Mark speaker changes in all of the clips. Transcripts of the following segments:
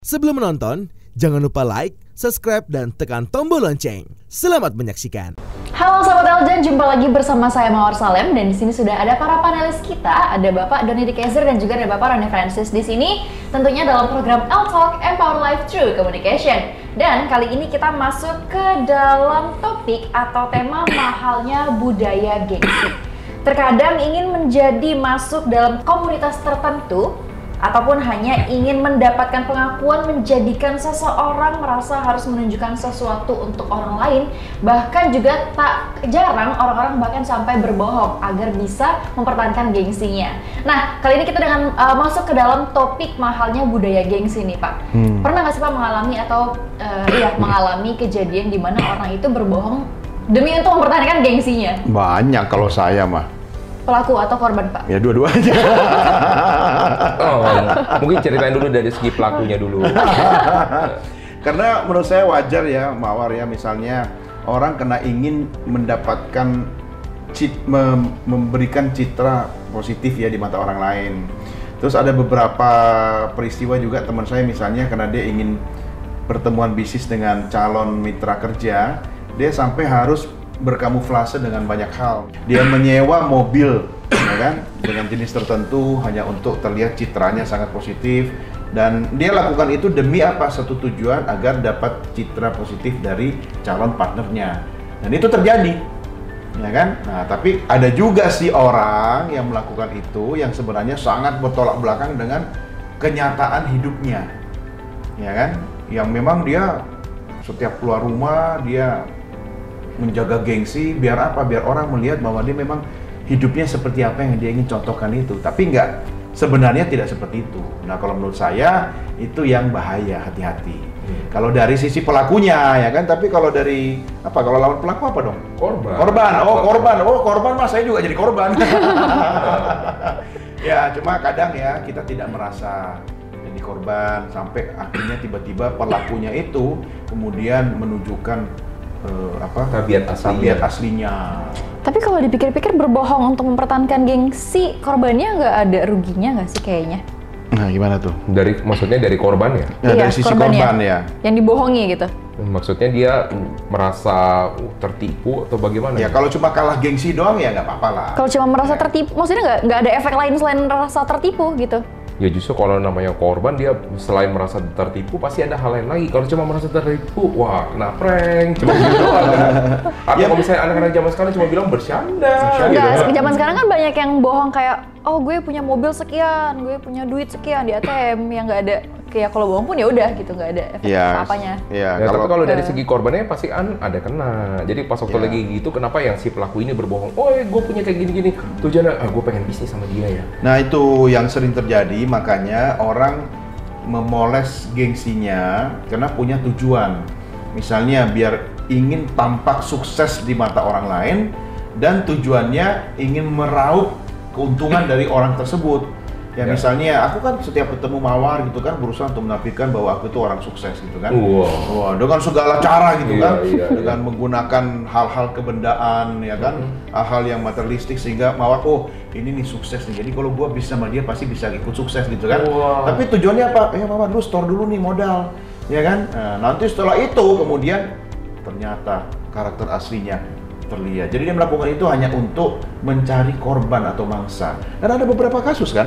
Speaker 1: Sebelum menonton, jangan lupa like, subscribe, dan tekan tombol lonceng. Selamat menyaksikan.
Speaker 2: Halo Sobat Eljan, jumpa lagi bersama saya Mawar Salem dan di sini sudah ada para panelis kita, ada Bapak Doni Dikezer dan juga ada Bapak Roni Francis di sini, tentunya dalam program L-Talk Empower Life Through Communication. Dan kali ini kita masuk ke dalam topik atau tema mahalnya budaya gengsi. Terkadang ingin menjadi masuk dalam komunitas tertentu ataupun hanya ingin mendapatkan pengakuan menjadikan seseorang merasa harus menunjukkan sesuatu untuk orang lain, bahkan juga tak jarang orang-orang bahkan sampai berbohong agar bisa mempertahankan gengsinya. Nah, kali ini kita dengan masuk ke dalam topik mahalnya budaya gengsi nih Pak. Pernah nggak sih Pak mengalami atau mengalami kejadian di mana orang itu berbohong demi untuk mempertahankan gengsinya?
Speaker 3: Banyak kalau saya mah.
Speaker 2: Pelaku atau korban Pak?
Speaker 3: Ya dua-duanya.
Speaker 4: Mungkin ceritain dulu dari segi pelakunya dulu.
Speaker 3: Karena menurut saya wajar ya, Mawar ya, misalnya orang kena ingin mendapatkan memberikan citra positif ya di mata orang lain. Terus ada beberapa peristiwa juga teman saya misalnya karena dia ingin pertemuan bisnis dengan calon mitra kerja, dia sampai harus berkamuflase dengan banyak hal. Dia menyewa mobil, ya kan, dengan jenis tertentu hanya untuk terlihat citranya sangat positif, dan dia lakukan itu demi apa? Satu tujuan agar dapat citra positif dari calon partnernya. Dan itu terjadi, ya kan? Nah, tapi ada juga sih orang yang melakukan itu yang sebenarnya sangat bertolak belakang dengan kenyataan hidupnya, ya kan? Yang memang dia setiap keluar rumah dia menjaga gengsi, biar apa? Biar orang melihat bahwa dia memang hidupnya seperti apa yang dia ingin contohkan itu. Tapi enggak, sebenarnya tidak seperti itu. Nah, kalau menurut saya itu yang bahaya, hati-hati. Kalau dari sisi pelakunya ya kan, tapi kalau dari apa? Kalau lawan pelaku apa dong?
Speaker 4: Korban.
Speaker 3: Korban. Korban mas, saya juga jadi korban. Ya, cuma kadang ya kita tidak merasa jadi korban sampai akhirnya tiba-tiba pelakunya itu kemudian menunjukkan tabiat aslinya.
Speaker 2: Tapi kalau dipikir-pikir berbohong untuk mempertahankan gengsi, korbannya nggak ada ruginya nggak sih kayaknya?
Speaker 3: Nah, gimana tuh?
Speaker 4: Maksudnya dari korban ya?
Speaker 3: Nah,
Speaker 2: Iya,
Speaker 3: dari sisi korban ya.
Speaker 2: Yang dibohongi gitu.
Speaker 4: Maksudnya dia merasa tertipu atau bagaimana?
Speaker 3: Ya kalau cuma kalah gengsi doang ya nggak apa-apa lah.
Speaker 2: Kalau cuma merasa tertipu, maksudnya nggak ada efek lain selain merasa tertipu gitu?
Speaker 4: Ya justru kalau namanya korban, dia selain merasa tertipu pasti ada hal lain lagi. Kalau cuma merasa tertipu, wah kena prank, cuma gitu doang. Atau kalau misalnya anak-anak zaman sekarang cuma bilang bercanda.
Speaker 2: Enggak, zaman sekarang kan banyak yang bohong kayak, oh gue punya mobil sekian, gue punya duit sekian di ATM, yang nggak ada. Kayak kalau bohong pun ya udah gitu, nggak ada efek apa-apanya.
Speaker 4: Ya, tapi kalau dari segi korbannya pasti ada kena. Jadi pas waktu lagi gitu, kenapa yang si pelaku ini berbohong? Oh, gue punya kayak gini-gini. Tujuannya, gue pengen bisnis sama dia ya.
Speaker 3: Nah itu yang sering terjadi, makanya orang memoles gengsinya karena punya tujuan. Misalnya biar ingin tampak sukses di mata orang lain dan tujuannya ingin meraup keuntungan dari orang tersebut. Ya misalnya aku kan setiap ketemu Mawar gitu kan berusaha untuk menampilkan bahwa aku itu orang sukses gitu kan. Wah, dengan segala cara gitu kan. Dengan menggunakan hal-hal kebendaan ya kan, hal-hal yang materialistik sehingga Mawar, oh ini nih sukses nih. Jadi kalau gua bisa sama dia pasti bisa ikut sukses gitu kan. Tapi tujuannya apa? Mawar dulu store dulu nih modal. Ya kan? Nah, nanti setelah itu kemudian ternyata karakter aslinya terlihat. Jadi dia melakukan itu hanya untuk mencari korban atau mangsa. Dan ada beberapa kasus kan,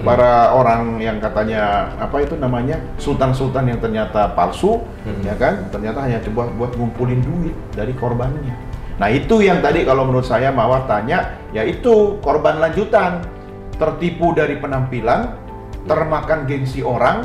Speaker 3: para orang yang katanya apa itu namanya sultan-sultan yang ternyata palsu, ya kan? Ternyata hanya coba buat ngumpulin duit dari korbannya. Nah itu yang tadi kalau menurut saya Mawar tanya, yaitu korban lanjutan, tertipu dari penampilan, termakan gengsi orang,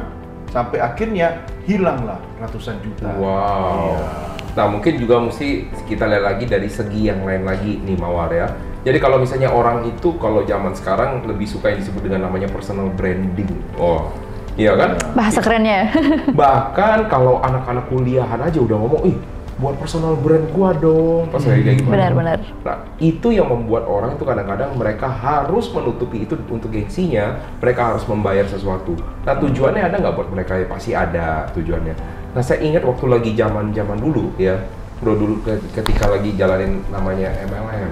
Speaker 3: sampai akhirnya hilanglah ratusan juta.
Speaker 4: Wow. Iya. Nah mungkin juga mesti kita lihat lagi dari segi yang lain lagi nih Mawar ya. Jadi kalau misalnya orang itu kalau zaman sekarang lebih suka yang disebut dengan namanya personal branding. Oh, iya kan?
Speaker 2: Bahasa kerennya.
Speaker 4: Bahkan kalau anak-anak kuliahan aja udah ngomong, ih buat personal brand gua dong. Pas kayak gimana?
Speaker 2: Benar-benar.
Speaker 4: Nah itu yang membuat orang itu kadang-kadang mereka harus menutupi itu untuk gengsinya. Mereka harus membayar sesuatu. Nah tujuannya ada nggak buat mereka? Ya pasti ada tujuannya. Nah saya ingat waktu lagi zaman dulu ya, bro, dulu ketika lagi jalanin namanya MLM.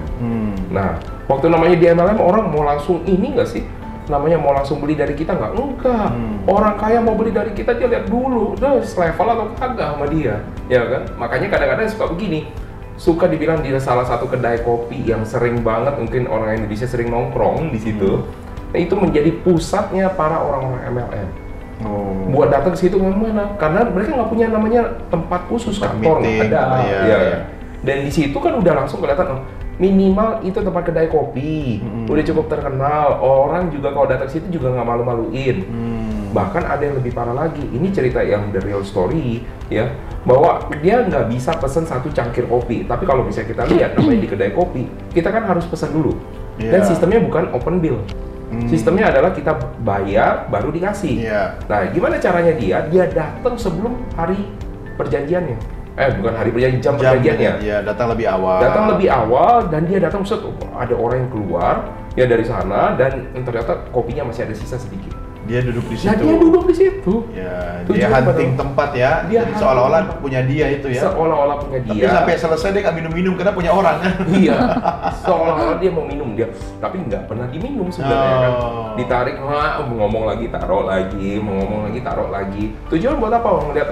Speaker 4: Nah waktu namanya di MLM orang mau langsung ini nggak sih namanya mau langsung beli dari kita nggak? Enggak. Orang kaya mau beli dari kita, dia lihat dulu, udah selevel atau kagak sama dia, ya kan? Makanya kadang-kadang suka begini, suka dibilang di salah satu kedai kopi yang sering banget mungkin orang Indonesia sering nongkrong di situ, nah, itu menjadi pusatnya para orang-orang MLM. Buat datang ke situ gimana? Karena mereka nggak punya namanya tempat khusus, kantor nggak ada, ya. Dan di situ kan udah langsung kelihatan. Minimal itu tempat kedai kopi, udah cukup terkenal, orang juga kalau datang situ juga nggak malu-maluin. Bahkan ada yang lebih parah lagi, ini cerita yang the real story ya, bahwa dia nggak bisa pesen satu cangkir kopi, tapi kalau misalnya kita lihat namanya di kedai kopi, kita kan harus pesan dulu. Dan sistemnya bukan open bill, sistemnya adalah kita bayar baru dikasih. Nah, gimana caranya dia datang sebelum hari perjanjiannya. Bukan hari perjanjian, jam perjanjiannya.
Speaker 3: Iya, datang lebih awal.
Speaker 4: Datang lebih awal dan dia datang ada orang yang keluar ya dari sana dan ternyata kopinya masih ada sisa sedikit.
Speaker 3: Dia duduk di situ.
Speaker 4: Nah, dia duduk di situ.
Speaker 3: Ya, dia hunting tempat ya. Dia seolah-olah punya dia itu ya.
Speaker 4: Seolah-olah punya dia.
Speaker 3: Tapi sampai selesai dia nggak minum-minum karena punya orang kan.
Speaker 4: Iya. Seolah-olah dia mau minum dia, tapi nggak pernah diminum sebenarnya kan. Ditarik, ngomong lagi, taruh lagi, ngomong lagi, taruh lagi. Tujuan buat apa? Orang ngeliat,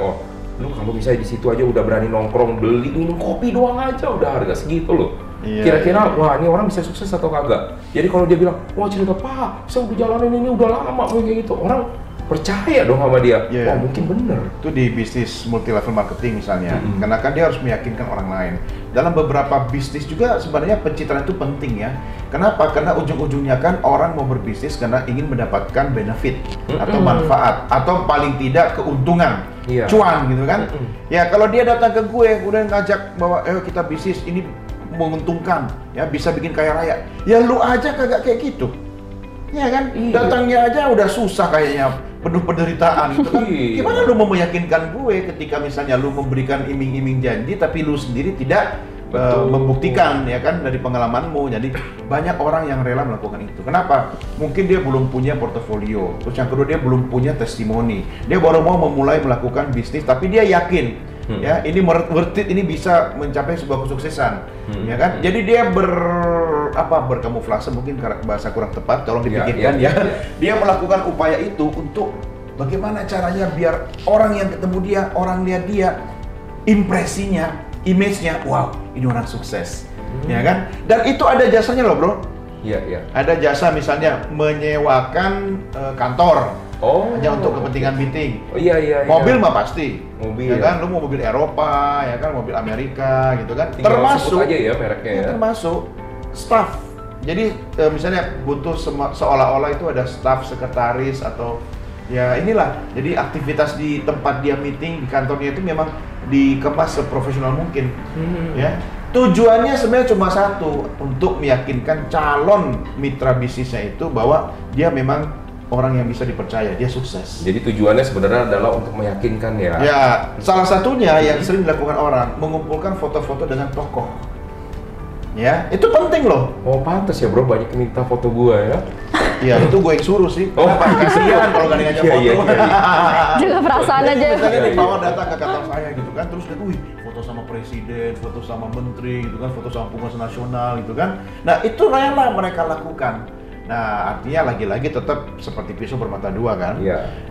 Speaker 4: lu kalau misalnya di situ aja udah berani nongkrong beli minum kopi doang aja udah harga segitu loh. Kira-kira wah ini orang bisa sukses atau kagak? Jadi kalau dia bilang wah cerita Pak, saya udah jalanin ini udah lama kayak gitu, orang percaya dong sama dia. Wah mungkin bener.
Speaker 3: Itu di bisnis multi level marketing misalnya, karena kan dia harus meyakinkan orang lain. Dalam beberapa bisnis juga sebenarnya pencitraan itu penting ya. Kenapa? Karena ujung-ujungnya kan orang mau berbisnis karena ingin mendapatkan benefit atau manfaat atau paling tidak keuntungan. Cuan gitu kan. Ya kalau dia datang ke gue udah ngajak bahwa kita bisnis ini menguntungkan ya, bisa bikin kaya raya, ya lu aja kagak kayak gitu ya kan. Datangnya aja udah susah kayaknya, penuh penderitaan gitu kan. Gimana lu mau meyakinkan gue ketika misalnya lu memberikan iming-iming janji tapi lu sendiri tidak membuktikan ya kan dari pengalamanmu. Jadi banyak orang yang rela melakukan itu. Kenapa? Mungkin dia belum punya portofolio. Terus yang kedua dia belum punya testimoni. Dia baru mau memulai melakukan bisnis tapi dia yakin ya ini worth it, ini bisa mencapai sebuah kesuksesan. Ya kan? Jadi dia berkamuflase, mungkin bahasa kurang tepat, tolong dipikirkan ya. Dia melakukan upaya itu untuk bagaimana caranya biar orang yang ketemu dia, orang lihat dia, impresinya, image-nya, wow, ini orang sukses, ya kan? Dan itu ada jasanya loh bro. Ada jasa misalnya menyewakan kantor, hanya untuk kepentingan meeting. Mobil mah pasti, ya kan? Lu mau mobil Eropa, ya kan? Mobil Amerika, gitu kan?
Speaker 4: Tinggal
Speaker 3: termasuk
Speaker 4: aja ya mereknya ya.
Speaker 3: Termasuk staff. Jadi misalnya butuh seolah-olah itu ada staff, sekretaris atau ya inilah. Jadi aktivitas di tempat dia meeting di kantornya itu memang dikemas seprofesional mungkin, ya. Tujuannya sebenarnya cuma satu, untuk meyakinkan calon mitra bisnisnya itu bahwa dia memang orang yang bisa dipercaya, dia sukses.
Speaker 4: Jadi tujuannya sebenarnya adalah untuk meyakinkan ya.
Speaker 3: Ya, salah satunya yang sering dilakukan orang mengumpulkan foto-foto dengan tokoh. Ya, itu penting loh.
Speaker 4: Oh, pantas ya bro, banyak yang minta foto gua ya.
Speaker 3: Iya, itu gue yang suruh sih. Kenapa? Kasihan kalau nggak ngajak foto.
Speaker 2: Juga perasaan aja.
Speaker 3: Misalnya nih, Mawar datang ke kantor saya gitu kan, terus dia, wih, foto sama presiden, foto sama menteri gitu kan, foto sama penguasa nasional gitu kan. Nah, itu rela mereka lakukan. Nah, artinya lagi-lagi tetap seperti pisau bermata dua kan.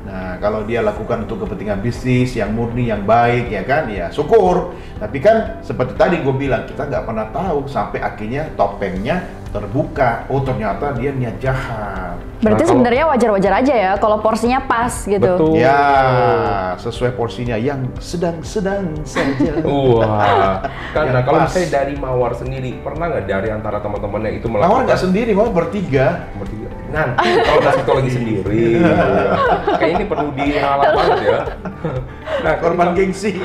Speaker 3: Nah, kalau dia lakukan untuk kepentingan bisnis yang murni, yang baik ya kan, ya syukur. Tapi kan seperti tadi gue bilang, kita nggak pernah tahu sampai akhirnya topengnya terbuka. Oh, ternyata dia niat jahat.
Speaker 2: Berarti sebenarnya wajar-wajar aja ya kalau porsinya pas gitu.
Speaker 4: Betul.
Speaker 3: Ya, sesuai porsinya yang sedang-sedang saja.
Speaker 4: Wah. Karena kalau misalnya dari Mawar sendiri, pernah nggak dari antara teman-temannya itu melakukan?
Speaker 3: Mawar nggak sendiri, Mawar bertiga.
Speaker 4: Nanti kalau udah satu lagi sendiri, kayak ini perlu diralat banget ya. Nah,
Speaker 3: korban gengsi.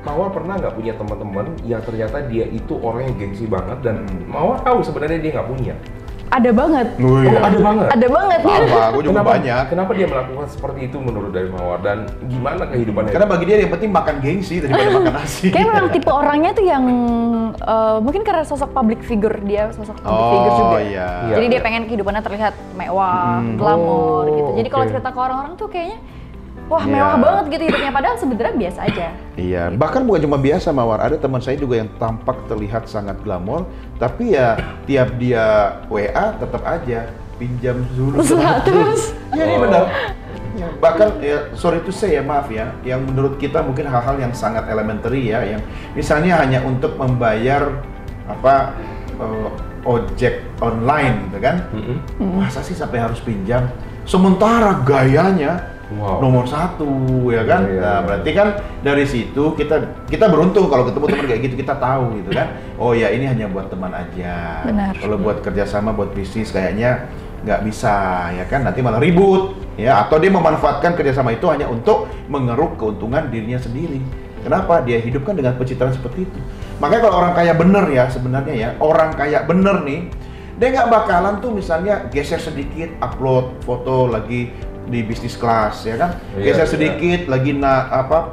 Speaker 4: Mawar pernah nggak punya teman-teman yang ternyata dia itu orang yang gengsi banget dan Mawar tahu sebenarnya dia nggak punya?
Speaker 2: Ada banget.
Speaker 3: Oh, iya.
Speaker 4: Ada banget.
Speaker 2: Ada banget.
Speaker 3: Apa? Aku juga banyak.
Speaker 4: Kenapa dia melakukan seperti itu menurut dari Mawar dan gimana kehidupannya?
Speaker 3: Karena bagi dia yang penting makan gengsi daripada makan nasi.
Speaker 2: Kayak memang tipe orangnya tuh yang mungkin karena sosok public figure, dia sosok public figure juga.
Speaker 3: Iya.
Speaker 2: Jadi dia pengen kehidupannya terlihat mewah, glamor gitu. Jadi kalau cerita ke orang-orang tuh kayaknya wah mewah banget gitu hidupnya, padahal sebenarnya biasa aja.
Speaker 3: Iya, bahkan bukan cuma biasa Mawar, ada teman saya juga yang tampak terlihat sangat glamor, tapi ya tiap dia WA tetap aja pinjam dulu
Speaker 2: 100.
Speaker 3: Ya ini benar. Ya, bahkan ya, sorry to say ya, maaf ya, yang menurut kita mungkin hal-hal yang sangat elementary ya, yang misalnya hanya untuk membayar apa ojek online gitu kan. Masa sih sampai harus pinjam? Sementara gayanya nomor 1 ya kan. Nah, berarti kan dari situ kita beruntung kalau ketemu teman kayak gitu, kita tahu gitu kan. Oh ya, ini hanya buat teman aja.
Speaker 2: Benar.
Speaker 3: Kalau buat kerjasama, buat bisnis kayaknya nggak bisa ya kan, nanti malah ribut ya, atau dia memanfaatkan kerjasama itu hanya untuk mengeruk keuntungan dirinya sendiri. Kenapa? Dia hidupkan dengan pencitraan seperti itu. Makanya kalau orang kaya bener ya, sebenarnya ya, orang kaya bener nih, dia nggak bakalan tuh misalnya geser sedikit upload foto lagi di bisnis kelas ya kan, geser sedikit lagi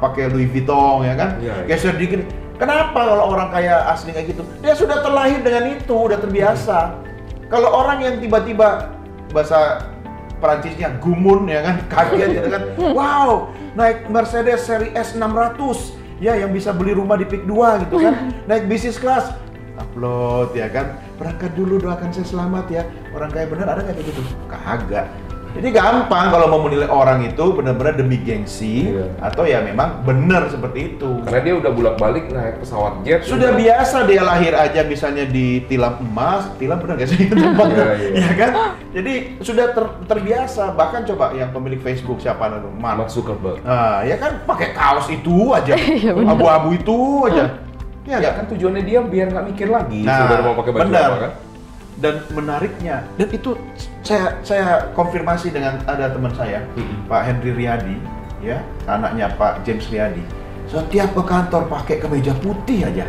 Speaker 3: pakai Louis Vuitton ya kan, geser sedikit. Kenapa kalau orang kaya asli kayak gitu? Dia sudah terlahir dengan itu, udah terbiasa. Kalau orang yang tiba-tiba bahasa Perancisnya gumun ya kan, kaget gitu kan, wow, naik Mercedes seri S 600 ya, yang bisa beli rumah di PIK 2 gitu kan, naik bisnis kelas, upload ya kan, berangkat dulu, doakan saya selamat ya. Orang kaya bener ada nggak kayak gitu? Kagak. Jadi gampang kalau mau menilai orang itu benar-benar demi gengsi atau ya memang benar seperti itu.
Speaker 4: Karena dia udah bolak-balik naik pesawat jet.
Speaker 3: Sudah biasa dia lahir aja misalnya di tilam emas, tilam benar nggak sih? Ya kan? Jadi sudah terbiasa. Bahkan coba yang pemilik Facebook siapa namanya?
Speaker 4: Mark Zuckerberg.
Speaker 3: Nah, ya kan pakai kaos itu aja, abu-abu itu aja.
Speaker 4: Ya kan tujuannya dia biar nggak mikir lagi.
Speaker 3: Nah,
Speaker 4: sudah mau pakai baju apa kan?
Speaker 3: Dan menariknya, dan itu saya konfirmasi dengan ada teman saya, Pak Henry Riyadi, ya, anaknya Pak James Riyadi. Setiap ke kantor pakai kemeja putih aja,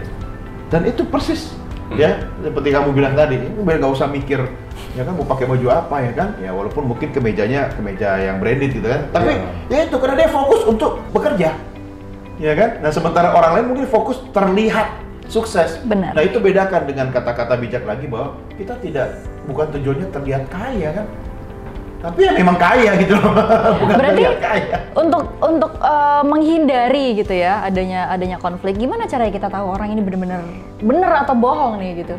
Speaker 3: dan itu persis, ya, seperti kamu bilang tadi, biar nggak usah mikir, ya kan mau pakai baju apa ya kan, ya walaupun mungkin kemejanya kemeja yang branded gitu kan, tapi ya itu karena dia fokus untuk bekerja, ya kan. Nah sementara orang lain mungkin fokus terlihat sukses.
Speaker 2: Benar.
Speaker 3: Nah itu bedakan dengan kata-kata bijak lagi bahwa kita bukan tujuannya terlihat kaya kan, tapi ya memang kaya gitu loh. Bukan
Speaker 2: berarti
Speaker 3: terlihat kaya.
Speaker 2: Untuk menghindari gitu ya adanya konflik, gimana caranya kita tahu orang ini bener atau bohong nih gitu?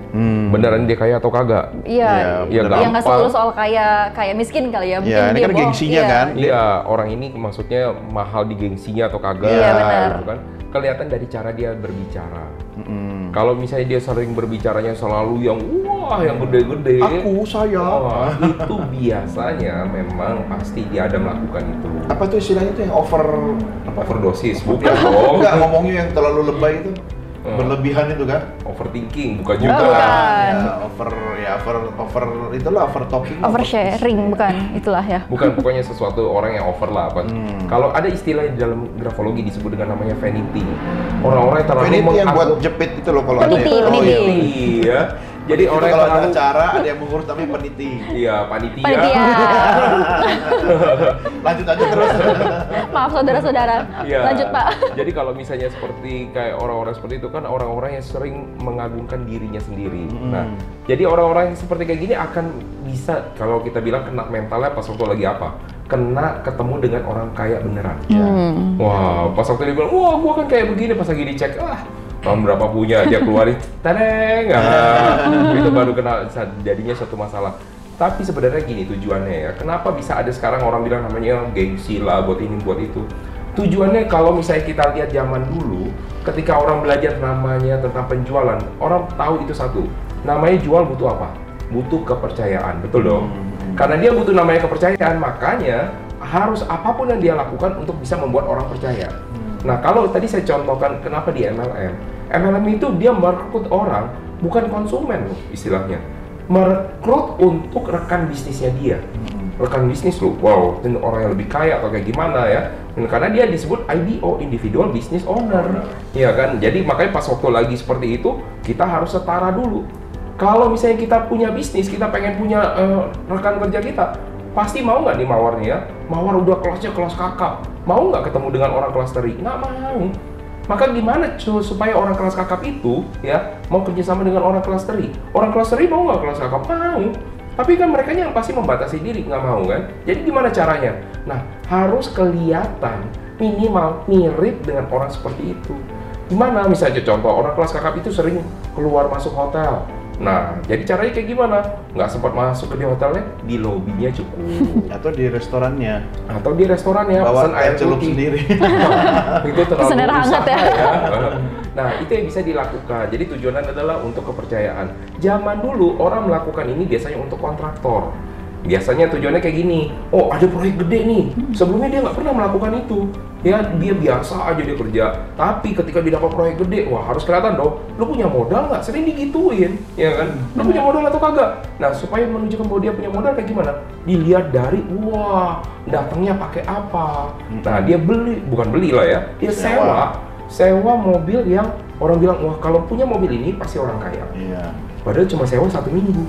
Speaker 4: Beneran dia kaya atau kagak?
Speaker 2: Iya, yang nggak selalu soal kaya miskin kali ya.
Speaker 3: Iya, ini kan
Speaker 2: bohong.
Speaker 3: gengsinya kan.
Speaker 4: Iya, orang ini maksudnya mahal di gengsinya atau kagak?
Speaker 2: Iya, benar.
Speaker 4: Gitu kan? Kelihatan dari cara dia berbicara. Kalau misalnya dia sering berbicaranya selalu yang wah, yang gede-gede,
Speaker 3: saya.
Speaker 4: itu biasanya memang pasti dia ada melakukan itu.
Speaker 3: Apa tuh istilahnya tuh yang
Speaker 4: Overdosis, bukan dong?
Speaker 3: Enggak, ngomongnya yang terlalu lebay itu. Berlebihan itu kan?
Speaker 4: Overthinking, bukan juga.
Speaker 2: Bukan.
Speaker 3: Itulah over talking.
Speaker 2: Oversharing, bukan, itulah ya.
Speaker 4: Bukan, pokoknya sesuatu orang yang over lah. Kalau ada istilah di dalam grafologi disebut dengan namanya vanity. Orang-orang yang terlalu
Speaker 3: vanity yang buat jepit itu loh kalau ada ya.
Speaker 2: Peniti.
Speaker 4: Iya. Jadi
Speaker 3: Itu
Speaker 4: orang
Speaker 3: kalau
Speaker 4: yang
Speaker 3: ada acara ada yang mengurus namanya peniti.
Speaker 4: Iya, panitia.
Speaker 3: Lanjut aja terus.
Speaker 2: Maaf saudara-saudara.
Speaker 4: Iya.
Speaker 2: Lanjut Pak.
Speaker 4: Jadi kalau misalnya seperti kayak orang-orang seperti itu kan orang-orang yang sering mengagungkan dirinya sendiri. Nah, jadi orang-orang yang seperti kayak gini akan bisa kalau kita bilang kena mentalnya pas waktu lagi apa? Kena ketemu dengan orang kaya beneran. Wah, pas waktu dia bilang, wah gua kan kayak begini, pas lagi dicek, tahun berapa punya, dia keluarin, tadeng, itu baru kena jadinya suatu masalah. Tapi sebenarnya gini tujuannya ya, kenapa bisa ada sekarang orang bilang namanya gengsi lah, buat ini, buat itu. Tujuannya kalau misalnya kita lihat zaman dulu, ketika orang belajar namanya tentang penjualan, orang tahu itu satu, namanya jual butuh apa? Butuh kepercayaan, betul dong? Karena dia butuh namanya kepercayaan, makanya harus apapun yang dia lakukan untuk bisa membuat orang percaya. Nah, kalau tadi saya contohkan kenapa di MLM itu dia merekrut orang, bukan konsumen loh istilahnya. Merekrut untuk rekan bisnisnya dia. Rekan bisnis loh, wow, dan orang yang lebih kaya atau kayak gimana ya. Dan karena dia disebut IBO, Individual Business Owner. Iya kan? Jadi makanya pas waktu lagi seperti itu, kita harus setara dulu. Kalau misalnya kita punya bisnis, kita pengen punya rekan kerja kita, pasti mau nggak nih mawarnya? Mawar udah kelasnya kelas kakap, mau nggak ketemu dengan orang kelas teri? Nggak mau. Maka gimana supaya orang kelas kakap itu ya mau kerjasama dengan orang kelas teri? Orang kelas teri mau nggak kelas kakap? Mau. Tapi kan mereka yang pasti membatasi diri, nggak mau kan? Jadi gimana caranya? Nah, harus kelihatan minimal mirip dengan orang seperti itu. Gimana? Misalnya contoh, orang kelas kakap itu sering keluar masuk hotel, Nah, jadi caranya kayak gimana? Nggak sempat masuk ke di hotelnya, di lobinya cukup.
Speaker 3: Atau di restorannya.
Speaker 4: Atau di restorannya,
Speaker 3: Bawa
Speaker 4: pesan air
Speaker 3: celup
Speaker 4: putih.
Speaker 3: sendiri.
Speaker 4: Itu terlalu
Speaker 2: Pesan air hangat
Speaker 4: usaha
Speaker 2: ya.
Speaker 4: Nah, itu yang bisa dilakukan. Jadi tujuannya adalah untuk kepercayaan. Zaman dulu orang melakukan ini biasanya untuk kontraktor. Biasanya tujuannya kayak gini, oh ada proyek gede nih, sebelumnya dia nggak pernah melakukan itu. Ya, dia biasa aja dia kerja. Tapi ketika dia dapat proyek gede, wah harus kelihatan dong, lu punya modal nggak? Sering digituin, ya kan? Lu punya modal atau kagak? Nah, supaya menunjukkan bahwa dia punya modal kayak gimana? Dilihat dari, wah datangnya pakai apa? Nah, dia beli, bukan beli lah ya, dia sewa mobil yang orang bilang, wah kalau punya mobil ini pasti orang kaya.
Speaker 3: Iya.
Speaker 4: Padahal cuma sewa 1 minggu.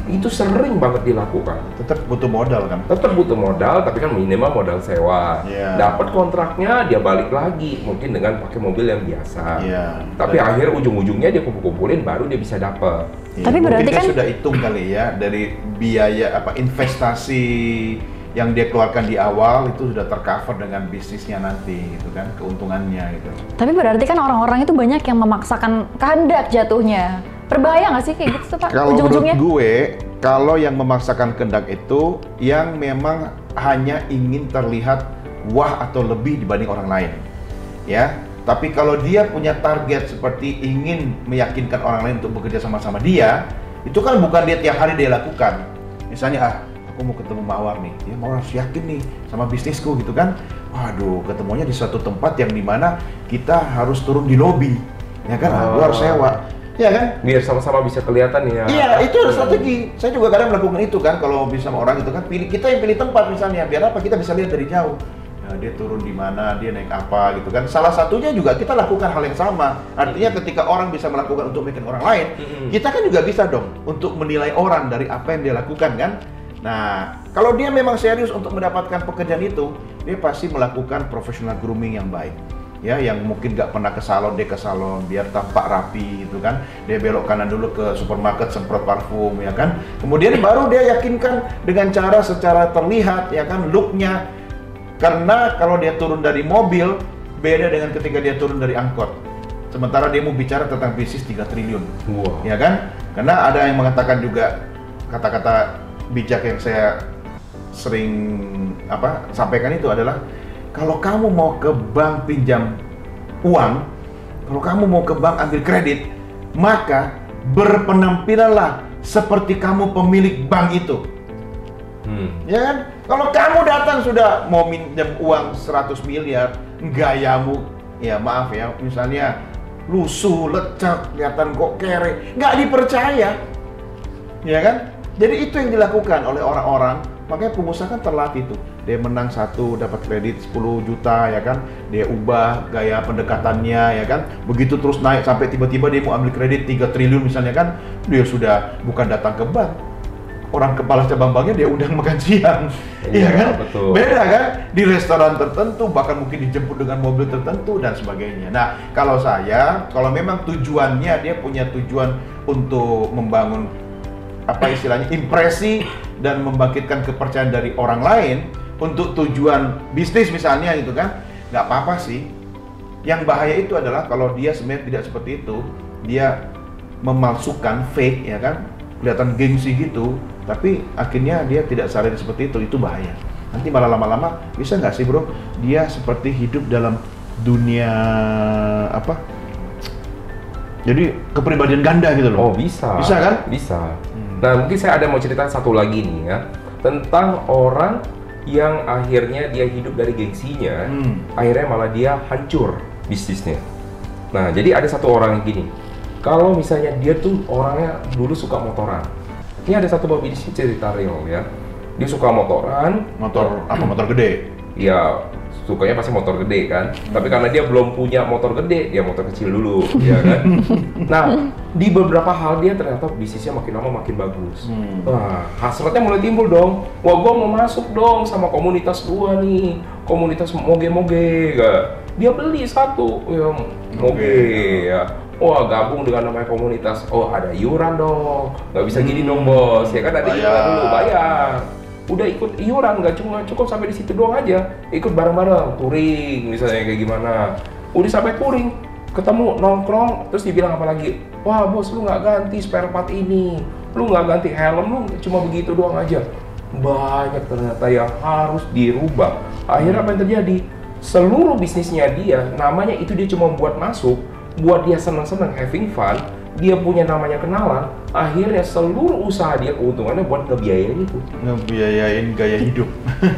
Speaker 4: Itu sering banget dilakukan.
Speaker 3: Tetap butuh modal kan?
Speaker 4: Tetap butuh modal, tapi kan minimal modal sewa.
Speaker 3: Iya.
Speaker 4: Dapat kontraknya, dia balik lagi, mungkin dengan pakai mobil yang biasa.
Speaker 3: Iya.
Speaker 4: Tapi akhir ujung-ujungnya dia kumpul-kumpulin, baru dia bisa dapat.
Speaker 3: Iya,
Speaker 2: Tapi
Speaker 3: mungkin
Speaker 2: berarti
Speaker 3: dia
Speaker 2: kan-
Speaker 3: sudah hitung kali ya dari biaya investasi yang dia keluarkan di awal itu sudah tercover dengan bisnisnya nanti gitu kan, keuntungannya gitu.
Speaker 2: Tapi berarti kan orang-orang itu banyak yang memaksakan kehendak jatuhnya. Berbahaya nggak sih kayak gitu tuh Pak?
Speaker 3: Kalau menurut
Speaker 2: Ujung-ujungnya?
Speaker 3: gue, kalau yang memaksakan kehendak itu yang memang hanya ingin terlihat wah atau lebih dibanding orang lain, ya. Tapi kalau dia punya target seperti ingin meyakinkan orang lain untuk bekerja sama-sama dia, itu kan bukan dia tiap hari dia lakukan. Misalnya, aku mau ketemu Mawar nih, ya Mawar harus yakin nih sama bisnisku gitu kan. Waduh, ketemunya di suatu tempat yang dimana kita harus turun di lobi, ya kan? Aku harus sewa, ya kan?
Speaker 4: Biar sama-sama bisa kelihatan ya.
Speaker 3: Iya, itu ada strategi. Saya juga kadang melakukan itu kan, kalau bisa sama orang itu kan, kita yang pilih tempat misalnya, biar apa? Kita bisa lihat dari jauh. Ya, dia turun di mana, dia naik apa gitu kan. Salah satunya juga kita lakukan hal yang sama. Artinya ketika orang bisa melakukan untuk bikin orang lain, kita kan juga bisa dong untuk menilai orang dari apa yang dia lakukan kan. Nah, kalau dia memang serius untuk mendapatkan pekerjaan itu, dia pasti melakukan professional grooming yang baik. Ya, yang mungkin nggak pernah ke salon, dia ke salon biar tampak rapi gitu kan. Dia belok kanan dulu ke supermarket semprot parfum ya kan. Kemudian baru dia yakinkan dengan cara secara terlihat ya kan, looknya. Karena kalau dia turun dari mobil beda dengan ketika dia turun dari angkot. Sementara dia mau bicara tentang bisnis 3 triliun.
Speaker 4: Wow.
Speaker 3: Ya kan? Karena ada yang mengatakan juga kata-kata bijak yang saya sering sampaikan itu adalah, kalau kamu mau ke bank pinjam uang, kalau kamu mau ke bank ambil kredit, maka berpenampilanlah seperti kamu pemilik bank itu. Ya kan? Kalau kamu datang sudah mau minjem uang 100 miliar, gayamu, ya maaf ya, misalnya lusuh, lecek, kelihatan kok kere, nggak dipercaya. Ya kan? Jadi itu yang dilakukan oleh orang-orang. Makanya pengusaha kan terlatih tuh. Dia menang satu, dapat kredit 10 juta ya kan. Dia ubah gaya pendekatannya ya kan. Begitu terus naik sampai tiba-tiba dia mau ambil kredit 3 triliun misalnya kan. Dia sudah bukan datang ke bank. Orang kepala cabang banknya dia undang makan siang. Iya kan?
Speaker 4: Betul.
Speaker 3: Beda kan? Di restoran tertentu, bahkan mungkin dijemput dengan mobil tertentu dan sebagainya. Nah, kalau kalau memang tujuannya, dia punya tujuan untuk membangun istilahnya impresi dan membangkitkan kepercayaan dari orang lain untuk tujuan bisnis misalnya gitu kan, nggak apa-apa sih. Yang bahaya itu adalah kalau dia sebenarnya tidak seperti itu, dia memalsukan, fake ya kan, kelihatan gengsi gitu, tapi akhirnya dia tidak sadar seperti itu bahaya. Nanti malah lama-lama bisa nggak sih bro, dia seperti hidup dalam dunia jadi kepribadian ganda gitu loh.
Speaker 4: Oh bisa.
Speaker 3: Bisa kan?
Speaker 4: Bisa. Nah mungkin saya ada mau cerita satu lagi nih ya, tentang orang yang akhirnya dia hidup dari gengsinya, akhirnya malah dia hancur bisnisnya. Nah jadi ada satu orang yang gini, kalau misalnya dia tuh orangnya dulu suka motoran. Ini ada satu babi di sini cerita real ya, dia suka motoran.
Speaker 3: Motor gede?
Speaker 4: Ya sukanya pasti motor gede kan, tapi karena dia belum punya motor gede, dia motor kecil dulu, ya kan. Nah, di beberapa hal dia ternyata bisnisnya makin lama makin bagus. Wah, hasratnya mulai timbul dong. Wah, gua mau masuk dong sama komunitas gua nih, komunitas moge-moge. Dia beli satu, ya moge ya. Wah, gabung dengan namanya komunitas. Oh, ada iuran dong. Nggak bisa gini dong bos, ya kan ada iuran dulu, bayar. Udah ikut iuran, nggak cuma cukup sampai di situ doang aja, ikut bareng-bareng touring misalnya kayak gimana. Udah sampai touring, ketemu nongkrong, terus dibilang apa lagi, Wah bos, lu nggak ganti spare part ini, lu nggak ganti helm, lu cuma begitu doang aja. Banyak ternyata yang harus dirubah. Akhirnya apa yang terjadi? Seluruh bisnisnya dia, namanya itu dia cuma buat masuk, buat dia senang-senang, having fun. Dia punya namanya kenalan, akhirnya seluruh usaha dia keuntungannya buat ngebiayain itu.
Speaker 3: Ngebiayain gaya hidup.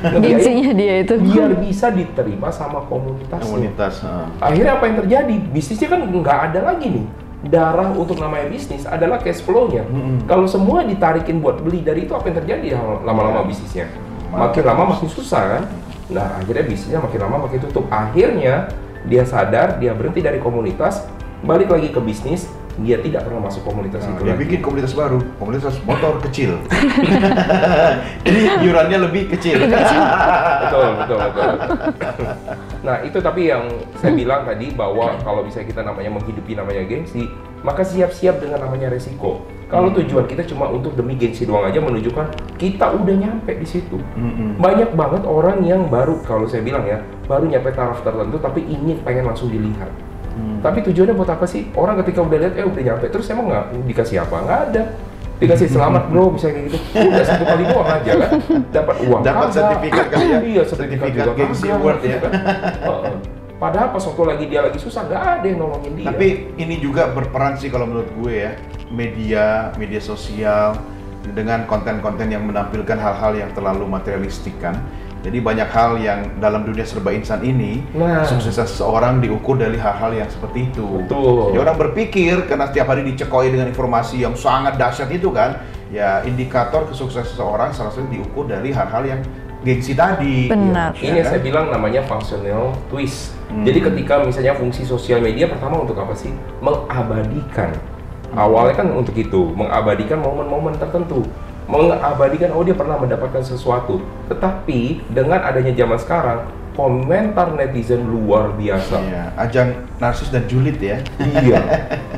Speaker 2: Gengsinya dia itu.
Speaker 4: Biar bisa diterima sama komunitasnya.
Speaker 3: Komunitas.
Speaker 4: Akhirnya apa yang terjadi? Bisnisnya kan nggak ada lagi nih. Darah untuk namanya bisnis adalah cash flow-nya. Kalau semua ditarikin buat beli dari itu, apa yang terjadi lama-lama bisnisnya? Makin lama makin susah kan? Nah akhirnya bisnisnya makin lama makin tutup. Akhirnya dia sadar, dia berhenti dari komunitas, balik lagi ke bisnis. Dia tidak pernah masuk komunitas itu
Speaker 3: Dia
Speaker 4: lagi.
Speaker 3: bikin komunitas baru, komunitas motor kecil. Jadi iurannya lebih kecil.
Speaker 4: Betul. Nah itu tapi yang saya bilang tadi bahwa kalau misalnya kita namanya menghidupi namanya gengsi, maka siap-siap dengan namanya resiko. Kalau tujuan kita cuma untuk demi gengsi doang aja menunjukkan kita udah nyampe di situ. Banyak banget orang yang baru, kalau saya bilang ya, baru nyampe taraf tertentu tapi pengen langsung dilihat. Tapi tujuannya buat apa sih? Orang ketika udah lihat, udah nyampe, terus emang nggak dikasih apa? Nggak ada. Dikasih selamat bro, bisa kayak gitu. Udah 1 kali doang aja kan, dapat uang.
Speaker 3: Dapat sertifikat kali ya?
Speaker 4: Iya, sertifikat juga
Speaker 3: gengsi
Speaker 4: kagak,
Speaker 3: award ya.
Speaker 4: kan. Padahal pas waktu lagi dia lagi susah, nggak ada yang nolongin dia.
Speaker 3: Tapi ini juga berperan sih kalau menurut gue ya, media sosial dengan konten-konten yang menampilkan hal-hal yang terlalu materialistik kan. Jadi banyak hal yang dalam dunia serba insan ini, sukses seseorang diukur dari hal-hal yang seperti itu.
Speaker 4: Betul.
Speaker 3: Jadi orang berpikir karena setiap hari dicekoi dengan informasi yang sangat dahsyat itu kan, ya indikator kesuksesan seseorang salah satu diukur dari hal-hal yang gengsi tadi.
Speaker 2: Benar.
Speaker 3: Ya,
Speaker 4: Ini
Speaker 3: kan?
Speaker 4: saya bilang namanya functional twist. Jadi ketika misalnya fungsi sosial media pertama untuk apa sih? Mengabadikan. Awalnya kan untuk itu, mengabadikan momen-momen tertentu. Mengabadikan, dia pernah mendapatkan sesuatu. Tetapi dengan adanya zaman sekarang, komentar netizen luar biasa.
Speaker 3: Iya, ajang narsis dan julid ya.
Speaker 4: Iya,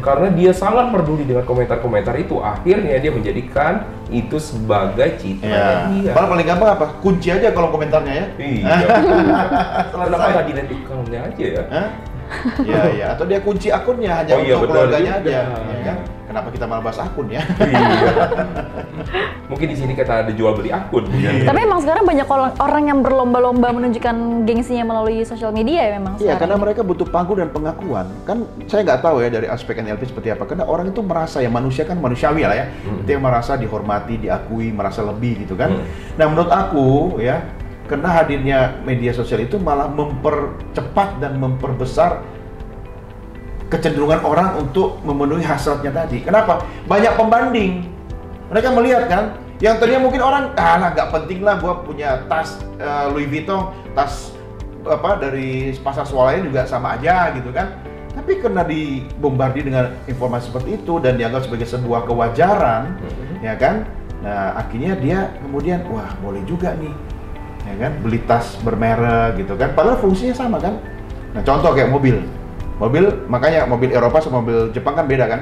Speaker 4: karena dia sangat peduli dengan komentar-komentar itu. Akhirnya dia menjadikan itu sebagai citra
Speaker 3: Iya.
Speaker 4: dia.
Speaker 3: Malah paling gampang apa? Kunci aja kalau komentarnya ya.
Speaker 4: Iya. Kenapa nggak di account-nya aja ya?
Speaker 3: Hah? Ya, atau dia kunci akunnya hanya
Speaker 4: Oh iya,
Speaker 3: untuk
Speaker 4: benar
Speaker 3: keluarganya
Speaker 4: juga.
Speaker 3: aja. Ya kan? Kenapa kita malah bahas akun ya?
Speaker 4: Iya. Mungkin di sini kita ada jual beli akun.
Speaker 2: Tapi emang sekarang banyak orang yang berlomba-lomba menunjukkan gengsinya melalui sosial media ya memang
Speaker 3: Iya,
Speaker 2: sekarang.
Speaker 3: karena mereka butuh panggung dan pengakuan. Kan saya nggak tahu ya dari aspek NLP seperti apa. Karena orang itu merasa ya manusia kan manusiawi lah ya. Itu yang merasa dihormati, diakui, merasa lebih gitu kan. Nah menurut aku ya, karena hadirnya media sosial itu malah mempercepat dan memperbesar kecenderungan orang untuk memenuhi hasratnya tadi. Kenapa? Banyak pembanding. Mereka melihat kan, yang tadinya mungkin orang, nggak penting lah gua punya tas Louis Vuitton, tas dari pasar swalayan juga sama aja gitu kan. Tapi karena dibombardir dengan informasi seperti itu dan dianggap sebagai sebuah kewajaran, ya kan? Nah akhirnya dia kemudian, wah boleh juga nih, ya kan? Beli tas bermerek gitu kan. Padahal fungsinya sama kan. Nah contoh kayak mobil, makanya mobil Eropa sama mobil Jepang kan beda kan.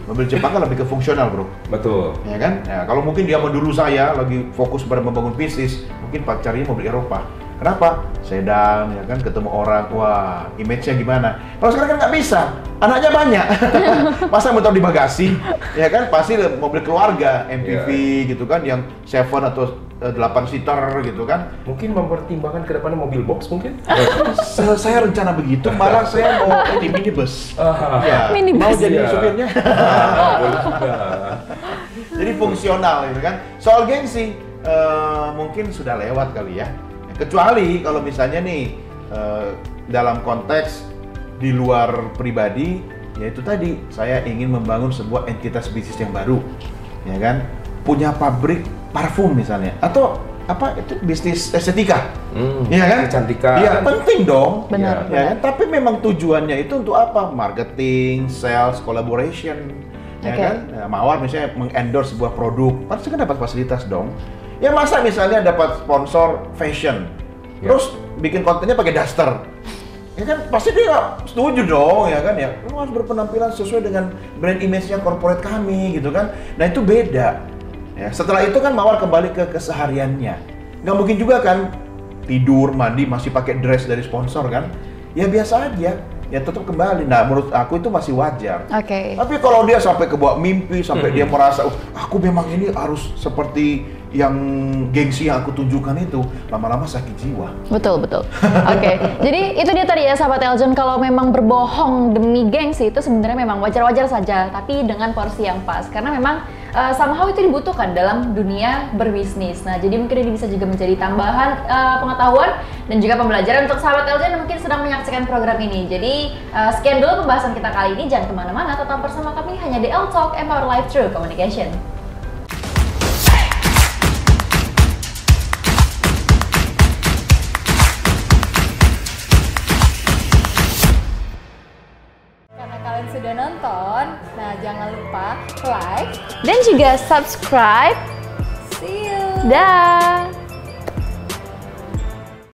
Speaker 3: Mobil Jepang kan lebih ke fungsional bro.
Speaker 4: Betul.
Speaker 3: Ya kan? Nah, kalau mungkin dia dulu saya lagi fokus pada membangun bisnis, mungkin carinya mobil Eropa. Kenapa? Sedan, ya kan, ketemu orang, wah, image-nya gimana? Kalau sekarang kan nggak bisa, anaknya banyak. Masa motor di bagasi, ya kan? Pasti mobil keluarga, MPV gitu kan, yang 7 atau 8 seater gitu kan.
Speaker 4: Mungkin mempertimbangkan ke depannya mobil box mungkin?
Speaker 3: Saya rencana begitu, malah saya mau di minibus. Ya,
Speaker 2: Minibus.
Speaker 3: mau jadi
Speaker 4: Iya.
Speaker 3: supirnya.
Speaker 4: Boleh juga.
Speaker 3: Jadi fungsional gitu kan. Soal gengsi mungkin sudah lewat kali ya. Kecuali kalau misalnya nih dalam konteks di luar pribadi, yaitu tadi saya ingin membangun sebuah entitas bisnis yang baru, ya kan? Punya pabrik parfum misalnya, atau apa itu bisnis estetika, ya kan?
Speaker 4: Kecantikan.
Speaker 3: Iya penting dong.
Speaker 2: Benar,
Speaker 3: Ya kan? Tapi memang tujuannya itu untuk apa? Marketing, sales, collaboration, ya
Speaker 2: Oke.
Speaker 3: kan? Nah, Mawar misalnya mengendorse sebuah produk, pasti kan dapat fasilitas dong. Ya masa misalnya dapat sponsor fashion, terus bikin kontennya pakai daster, ya kan pasti dia nggak setuju dong, ya kan ya. Lu harus berpenampilan sesuai dengan brand image-nya corporate kami, gitu kan. Nah itu beda. Ya, setelah itu kan Mawar kembali ke kesehariannya. Nggak mungkin juga kan tidur, mandi masih pakai dress dari sponsor kan? Ya biasa aja. ya tetap kembali. Nah, menurut aku itu masih wajar.
Speaker 2: Oke.
Speaker 3: Tapi kalau dia sampai kebawa mimpi, sampai dia merasa, aku memang ini harus seperti yang gengsi yang aku tunjukkan itu, lama-lama sakit jiwa.
Speaker 2: Betul. Oke. Jadi itu dia tadi ya sahabat Eljon, kalau memang berbohong demi gengsi itu sebenarnya memang wajar-wajar saja, tapi dengan porsi yang pas. Karena memang somehow itu dibutuhkan dalam dunia berbisnis. Nah, jadi mungkin ini bisa juga menjadi tambahan pengetahuan dan juga pembelajaran untuk sahabat Eljon yang mungkin sedang menyaksikan program ini. Jadi sekian dulu pembahasan kita kali ini. Jangan kemana-mana, tetap bersama kami hanya di L Talk Empower Life Through Communication. Kalian sudah nonton, nah jangan lupa like dan juga subscribe. See you. Dah.